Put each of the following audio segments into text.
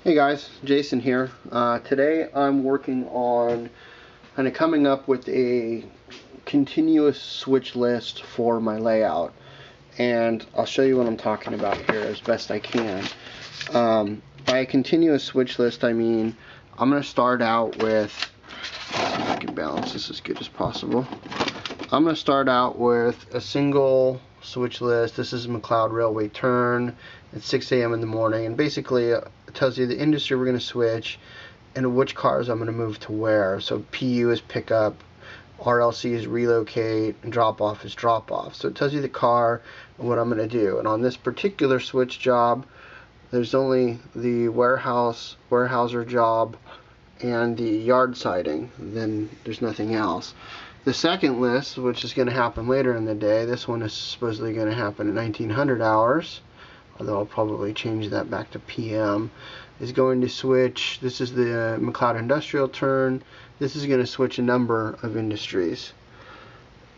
Hey guys, Jason here. Today I'm working on kind of coming up with a continuous switch list for my layout, and I'll show you what I'm talking about here as best I can. By a continuous switch list, I mean I'm going to start out with, let's see if I can balance this as good as possible. I'm going to start out with a single switch list. This is McCloud Railway Turn at 6 a.m. in the morning, and basically it tells you the industry we're going to switch and which cars I'm going to move to where. So PU is pick up, RLC is relocate, and drop off is drop off. So it tells you the car and what I'm going to do. And on this particular switch job, there's only the warehouser job and the yard siding. Then there's nothing else. The second list, which is going to happen later in the day, this one is supposedly going to happen at 1900 hours, although I'll probably change that back to PM, is going to switch. This is the McCloud Industrial Turn. This is going to switch a number of industries.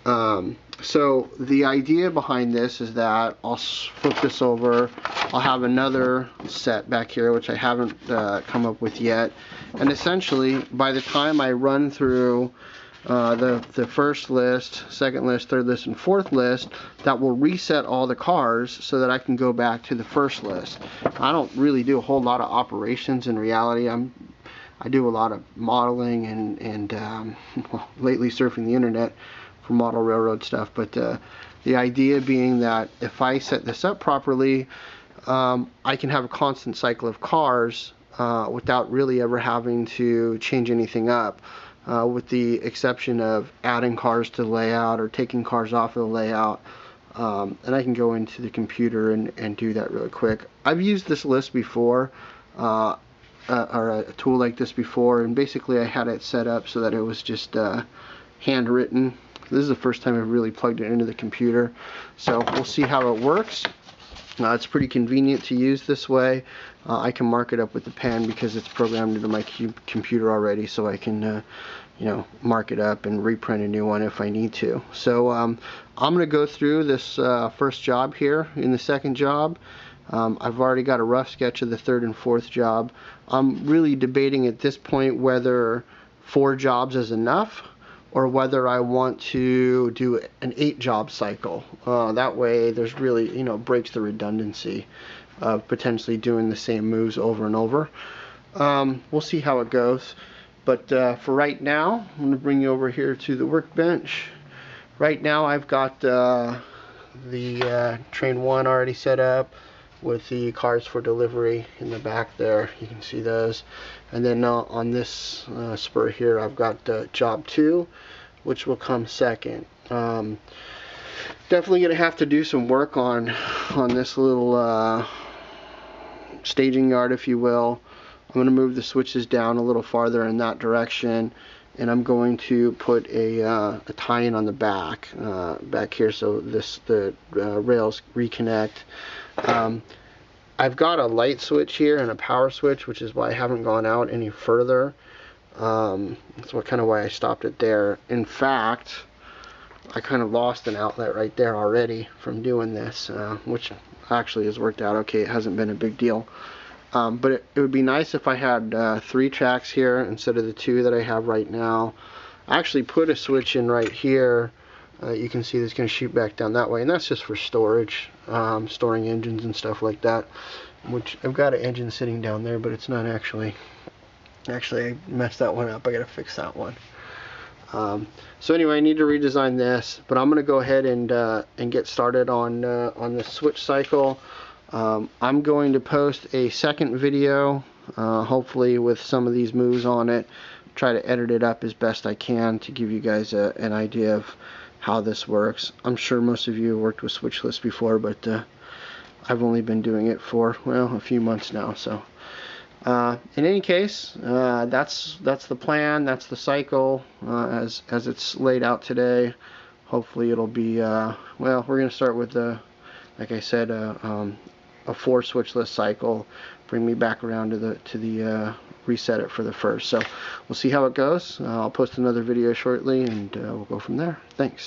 So the idea behind this is that I'll flip this over. I'll have another set back here, which I haven't come up with yet. And essentially, by the time I run through the first list, second list, third list, and fourth list, that will reset all the cars so that I can go back to the first list. I don't really do a whole lot of operations in reality. I do a lot of modeling and well, lately surfing the internet for model railroad stuff. But the idea being that if I set this up properly, I can have a constant cycle of cars without really ever having to change anything up. With the exception of adding cars to the layout or taking cars off of the layout. And I can go into the computer and do that really quick. I've used this list before, or a tool like this before, and basically I had it set up so that it was just handwritten. This is the first time I've really plugged it into the computer, so we'll see how it works. It's pretty convenient to use this way. I can mark it up with the pen because it's programmed into my computer already, so I can mark it up and reprint a new one if I need to. So I'm going to go through this first job here. In the second job, I've already got a rough sketch of the third and fourth job. I'm really debating at this point whether 4 jobs is enough or whether I want to do an 8-job cycle. That way there's really, breaks the redundancy of potentially doing the same moves over and over. We'll see how it goes. But for right now, I'm going to bring you over here to the workbench. Right now I've got the train 1 already set up with the cars for delivery in the back there. You can see those. And then on this spur here, I've got job 2, which will come second. Definitely going to have to do some work on this little staging yard, if you will. I'm going to move the switches down a little farther in that direction, and I'm going to put a tie-in on the back here, so the rails reconnect. I've got a light switch here and a power switch, which is why I haven't gone out any further. That's kind of why I stopped it there. In fact, I kind of lost an outlet right there already from doing this, which actually has worked out okay. It hasn't been a big deal. But it would be nice if I had 3 tracks here instead of the 2 that I have right now. I actually put a switch in right here. You can see it's going to shoot back down that way, and that's just for storage, storing engines and stuff like that. Which I've got an engine sitting down there, but it's not actually. Actually, I messed that one up. I got to fix that one. So anyway, I need to redesign this, but I'm going to go ahead and get started on the switch cycle. I'm going to post a second video, hopefully with some of these moves on it. Try to edit it up as best I can to give you guys an idea of how this works. I'm sure most of you have worked with switch lists before, but I've only been doing it for, well, a few months now. So in any case, that's the plan, that's the cycle as it's laid out today. Hopefully it'll be well, we're going to start with like I said, a 4 switch list cycle, bring me back around to the reset it for the first. So we'll see how it goes. I'll post another video shortly, and we'll go from there. Thanks.